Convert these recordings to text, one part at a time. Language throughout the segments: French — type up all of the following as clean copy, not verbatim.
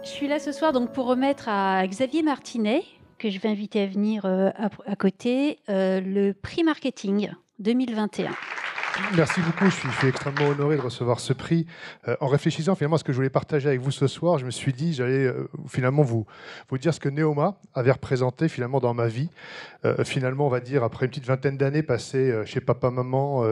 Je suis là ce soir donc pour remettre à Xavier Martinet, que je vais inviter à venir à côté, le prix marketing 2021. Merci beaucoup, je suis extrêmement honoré de recevoir ce prix. En réfléchissant finalement à ce que je voulais partager avec vous ce soir, je me suis dit j'allais finalement vous dire ce que Neoma avait représenté finalement dans ma vie. Finalement, on va dire, après une petite vingtaine d'années passées chez papa-maman,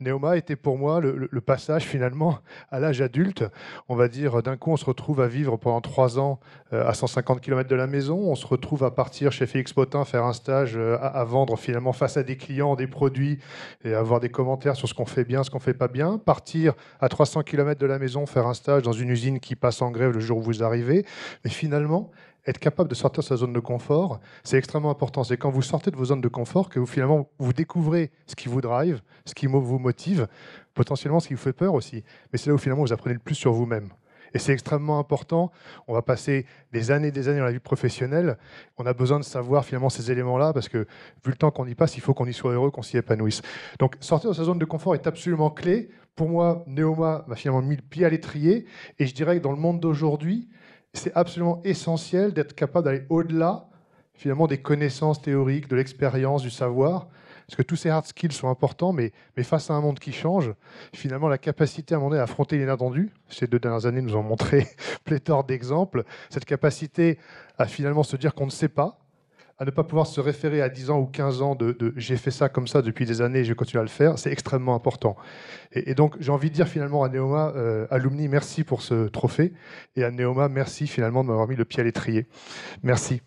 Neoma était pour moi le passage finalement à l'âge adulte. On va dire, d'un coup, on se retrouve à vivre pendant 3 ans à 150 km de la maison. On se retrouve à partir chez Félix Potin faire un stage à vendre finalement face à des clients, des produits et avoir des commentaires sur ce qu'on fait bien, ce qu'on fait pas bien. Partir à 300 km de la maison faire un stage dans une usine qui passe en grève le jour où vous arrivez. Mais finalement, être capable de sortir de sa zone de confort, c'est extrêmement important. C'est quand vous sortez de vos zones de confort que vous, finalement, vous découvrez ce qui vous drive, ce qui vous motive, potentiellement ce qui vous fait peur aussi. Mais c'est là où finalement vous apprenez le plus sur vous-même. Et c'est extrêmement important. On va passer des années dans la vie professionnelle. On a besoin de savoir finalement ces éléments-là parce que vu le temps qu'on y passe, il faut qu'on y soit heureux, qu'on s'y épanouisse. Donc sortir de sa zone de confort est absolument clé. Pour moi, Neoma m'a finalement mis le pied à l'étrier. Et je dirais que dans le monde d'aujourd'hui, c'est absolument essentiel d'être capable d'aller au-delà finalement des connaissances théoriques, de l'expérience, du savoir. Parce que tous ces hard skills sont importants, mais face à un monde qui change, finalement, la capacité à un moment donné à affronter l'inattendu, ces 2 dernières années nous ont montré pléthore d'exemples, cette capacité à finalement se dire qu'on ne sait pas, à ne pas pouvoir se référer à 10 ans ou 15 ans de j'ai fait ça comme ça depuis des années et je continue à le faire, c'est extrêmement important. Et donc, j'ai envie de dire finalement à Neoma, alumni, merci pour ce trophée. Et à Neoma, merci finalement de m'avoir mis le pied à l'étrier. Merci.